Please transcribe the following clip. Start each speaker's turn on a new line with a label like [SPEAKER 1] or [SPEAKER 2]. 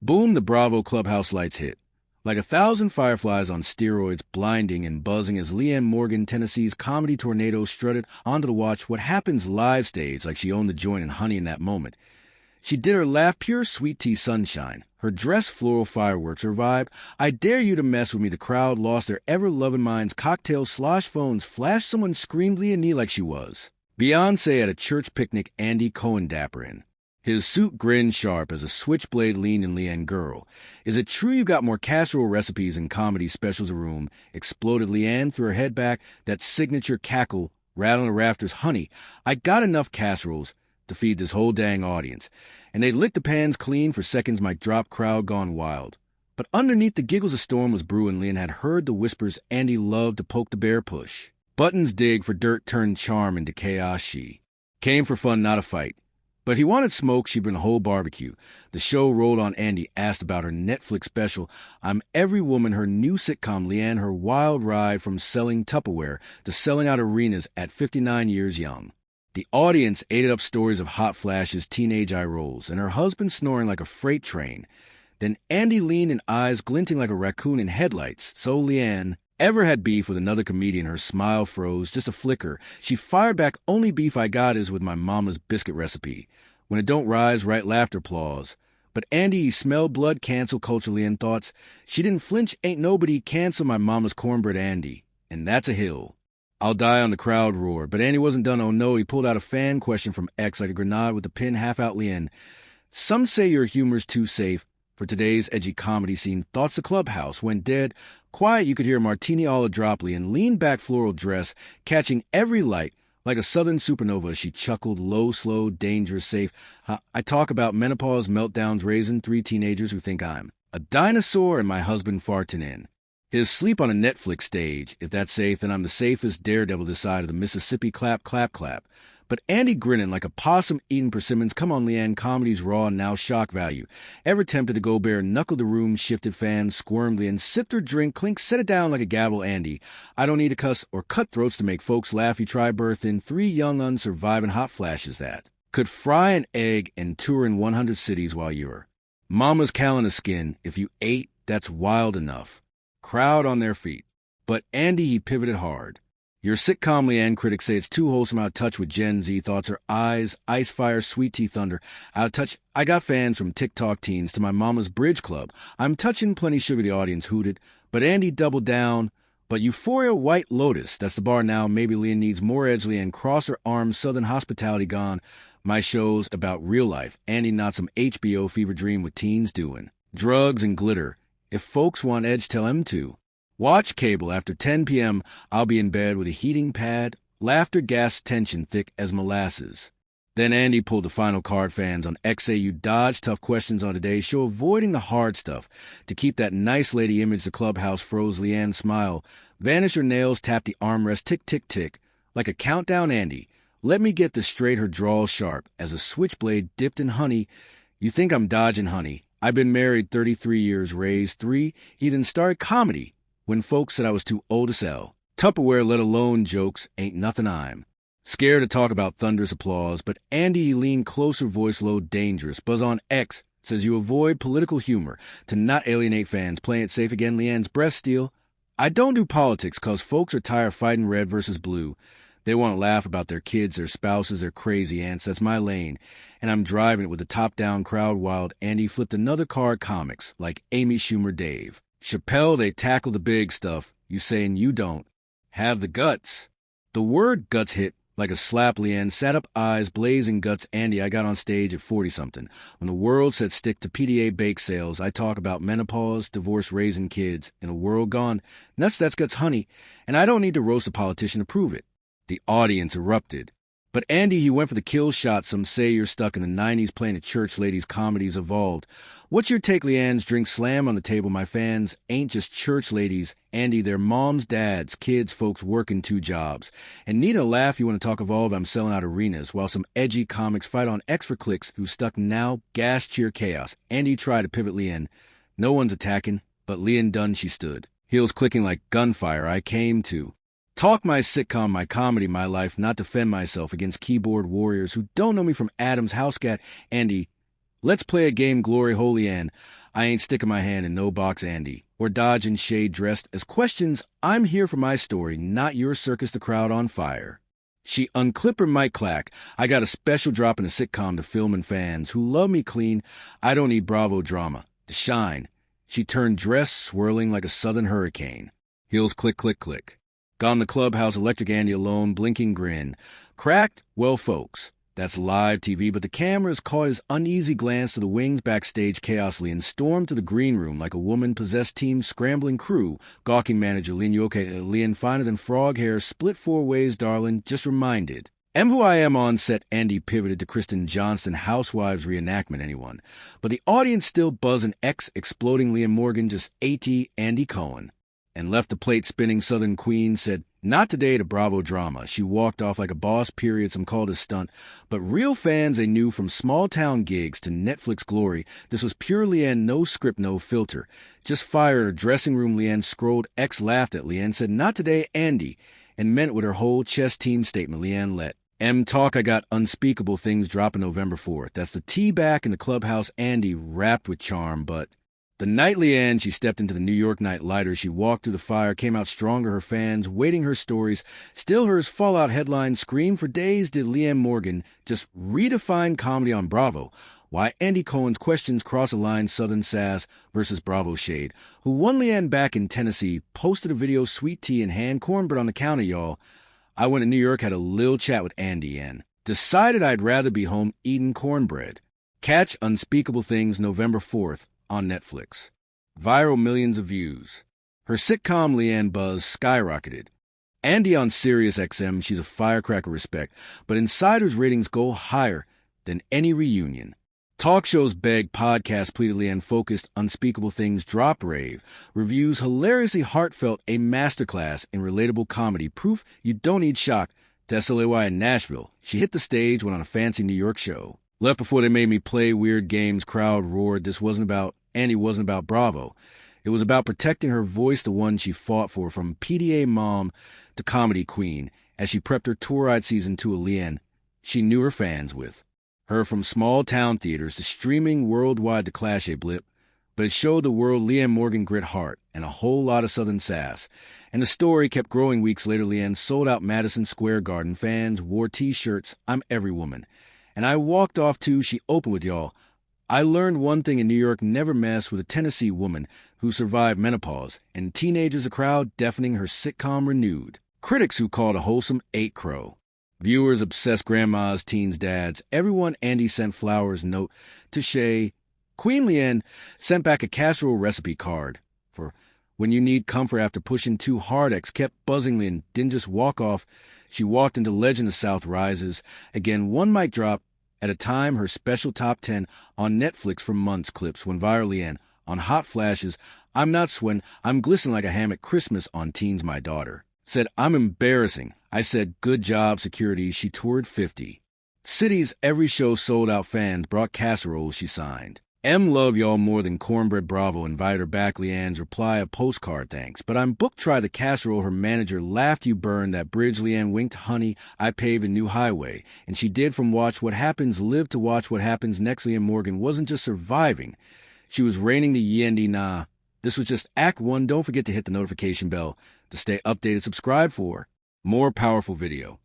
[SPEAKER 1] Boom, the Bravo clubhouse lights hit. Like 1,000 fireflies on steroids, blinding and buzzing as Leanne Morgan, Tennessee's comedy tornado, strutted onto the Watch What Happens live stage like she owned the joint and honey in that moment. She did her laugh pure sweet tea sunshine, her dress floral fireworks, her vibe. I dare you to mess with me. The crowd lost their ever-loving minds. Cocktails, slosh phones, flash. Someone screamed Leanne like she was Beyonce at a church picnic. Andy Cohen dapper in. His suit grinned sharp as a switchblade leaned in Leanne girl. Is it true you got more casserole recipes and comedy specials a room? Exploded Leanne, threw her head back, that signature cackle, rattling the rafters. Honey, I got enough casseroles to feed this whole dang audience. And they licked the pans clean for seconds. Mic drop, crowd gone wild. But underneath the giggles a storm was brewing. Leanne had heard the whispers Andy loved to poke the bear push. Buttons dig for dirt turned charm into chaos. She came for fun, not a fight. But he wanted smoke. She'd bring the whole barbecue. The show rolled on. Andy asked about her Netflix special. I'm Every Woman, her new sitcom. Leanne, her wild ride from selling Tupperware to selling out arenas at 59 years young. The audience ate up stories of hot flashes, teenage eye rolls, and her husband snoring like a freight train. Then Andy leaned in, eyes glinting like a raccoon in headlights. So Leanne ever had beef with another comedian. Her smile froze, just a flicker. She fired back, only beef I got is with my mama's biscuit recipe. When it don't rise, right laughter applause. But Andy, he smelled blood, cancel culture. Leanne thoughts. She didn't flinch, ain't nobody cancel my mama's cornbread. Andy. And that's a hill. I'll die on the crowd roar. But Andy wasn't done. Oh no, he pulled out a fan question from X like a grenade with the pin half out. Leanne. Some say your humor's too safe for today's edgy comedy scene. Thoughts the clubhouse went dead. Quiet, you could hear martini all a drop. Leanne leaned back, floral dress, catching every light like a southern supernova. She chuckled, low, slow, dangerous, safe. I talk about menopause, meltdowns, raising 3 teenagers who think I'm a dinosaur and my husband farting in his sleep on a Netflix stage. If that's safe, then I'm the safest daredevil this side of the Mississippi. Clap, clap, clap. But Andy grinning like a possum eating persimmons. Come on, Leanne, comedy's raw and now shock value. Ever tempted to go bare, knuckled the room, shifted fans, squirmed. Leanne sipped her drink, clink, set it down like a gavel. Andy, I don't need to cuss or cut throats to make folks laugh. You try birth in 3 young unsurviving hot flashes that could fry an egg and tour in 100 cities while you're mama's calendar skin. If you ate, that's wild enough. Crowd on their feet. But Andy, he pivoted hard. Your sitcom, Leanne, critics say it's too wholesome, out of touch with Gen Z thoughts. Her eyes, ice fire, sweet tea thunder. Out of touch. I got fans from TikTok teens to my mama's bridge club. I'm touching plenty sugar, the audience hooted. But Andy doubled down. But Euphoria, White Lotus, that's the bar now. Maybe Leanne needs more edge. Leanne cross her arms, southern hospitality gone. My show's about real life. Andy, not some HBO fever dream with teens doing drugs and glitter. If folks want edge, tell them to. Watch cable. After 10 p.m., I'll be in bed with a heating pad, laughter, gas, tension thick as molasses. Then Andy pulled the final card. Fans on XA, you dodge tough questions on today's show, avoiding the hard stuff. To keep that nice lady image, the clubhouse froze. Leanne smile. Vanish her nails, tap the armrest, tick, tick, tick. Like a countdown, Andy. Let me get this straight, her drawl sharp, as a switchblade dipped in honey. You think I'm dodging honey. I've been married 33 years, raised 3. He didn't start comedy when folks said I was too old to sell Tupperware, let alone jokes. Ain't nothing I'm scared to talk about. Thunderous applause. But Andy leaned closer, voice low, dangerous. Buzz on X says you avoid political humor to not alienate fans. Playing it safe again. Leanne's breast steel. I don't do politics cause folks are tired of fighting red versus blue. They want to laugh about their kids, their spouses, their crazy aunts. That's my lane. And I'm driving it with the top-down crowd wild. Andy flipped another card. Comics, like Amy Schumer, Dave Chappelle, they tackle the big stuff. You saying you don't have the guts. The word guts hit like a slap. Leanne sat up, eyes blazing. Guts. Andy, I got on stage at 40-something. When the world said stick to PDA bake sales, I talk about menopause, divorce, raising kids. In a world gone nuts, that's guts, honey. And I don't need to roast a politician to prove it. The audience erupted. But Andy, he went for the kill shot. Some say you're stuck in the 90s playing at church. Ladies' comedies evolved. What's your take? Leanne's drink slam on the table. My fans ain't just church ladies. Andy, they're moms, dads, kids, folks working 2 jobs. And need a laugh, you want to talk evolve? I'm selling out arenas. While some edgy comics fight on X for clicks. Who's stuck now? Gas, cheer, chaos. Andy tried to pivot Leanne. No one's attacking, but Leanne done she stood. Heels clicking like gunfire. I came to talk my sitcom, my comedy, my life, not defend myself against keyboard warriors who don't know me from Adam's house cat. Andy, let's play a game, glory hole. Leanne. I ain't sticking my hand in no box, Andy, or dodging shade dressed as questions. I'm here for my story, not your circus the crowd on fire. She unclipped her mic clack. I got a special drop in a sitcom to film and fans who love me clean. I don't need Bravo drama. To shine. She turned dress, swirling like a southern hurricane. Heels click, click, click. Gone the clubhouse, electric Andy alone, blinking grin. Cracked? Well, folks, that's live TV, but the cameras caught his uneasy glance to the wings backstage chaosly and stormed to the green room like a woman-possessed team scrambling crew. Gawking manager, Leanne, you okay? Leanne, finer than frog hair, split 4 ways, darling, just reminded. Am who I am on set, Andy pivoted to Kristen Johnston Housewives reenactment, anyone. But the audience still buzzing exploding Leanne Morgan, just A.T. Andy Cohen. And left the plate spinning Southern Queen, said, not today to Bravo drama. She walked off like a boss, period, some called a stunt. But real fans they knew from small-town gigs to Netflix glory, this was pure Leanne, no script, no filter. Just fire at her dressing room, Leanne scrolled, laughed at Leanne, said, not today, Andy, and meant it with her whole chess team statement. Leanne let talk. I got unspeakable things dropping November 4th. That's the tea back in the clubhouse, Andy rapped with charm, but the night Leanne, she stepped into the New York night lighter. She walked through the fire, came out stronger, her fans, waiting her stories. Still hers fallout headline screamed for days did Leanne Morgan just redefine comedy on Bravo. Why Andy Cohen's questions cross a line, Southern sass versus Bravo shade. Who won Leanne back in Tennessee, posted a video, sweet tea in hand, cornbread on the counter, y'all. I went to New York, had a little chat with Andy and decided I'd rather be home eating cornbread. Catch Unspeakable Things November 4th. On Netflix. Viral millions of views. Her sitcom Leanne buzz skyrocketed. Andy on Sirius XM, she's a firecracker respect, but Insider's ratings go higher than any reunion. Talk shows beg, podcasts pleaded Leanne focused, Unspeakable Things drop rave. Reviews hilariously heartfelt, a masterclass in relatable comedy. Proof you don't need shock. To SLAY in Nashville. She hit the stage, went on a fancy New York show. Left before they made me play weird games, crowd roared. Andy wasn't about Bravo. It was about protecting her voice, the one she fought for, from PDA mom to comedy queen, as she prepped her tour ride season 2 of Leanne she knew her fans with. Her from small town theaters to streaming worldwide to Clash a blip, but it showed the world Leanne Morgan grit heart and a whole lot of Southern sass. And the story kept growing weeks later. Leanne sold out Madison Square Garden. Fans wore T-shirts, I'm every woman. And I walked off too. She opened with y'all. I learned one thing in New York, never mess with a Tennessee woman who survived menopause, and teenagers a crowd deafening her sitcom renewed. Critics who called a wholesome 8 crow. Viewers obsessed grandmas, teens, dads. Everyone Andy sent flowers note to Shay. Queen Leanne sent back a casserole recipe card for when you need comfort after pushing too hard. Kept buzzing and didn't just walk off. She walked into Legend of South Rises. Again, one mic drop at a time. Her special top 10 on Netflix for months clips when viral Leanne on hot flashes. I'm not sweating. I'm glistening like a ham at Christmas on Teens My Daughter. Said, I'm embarrassing. I said, good job, security. She toured 50 cities. Every show sold out. Fans brought casseroles she signed. Love y'all more than cornbread. Bravo invited her back. Leanne's reply, a postcard thanks. But I'm booked. Try the casserole. Her manager laughed. You burned that bridge. Leanne winked. Honey, I paved a new highway. And she did. From Watch What Happens, live to watch what happens next. Leanne Morgan wasn't just surviving. She was reigning the Yendi Nah. This was just Act 1. Don't forget to hit the notification bell to stay updated. Subscribe for more powerful video.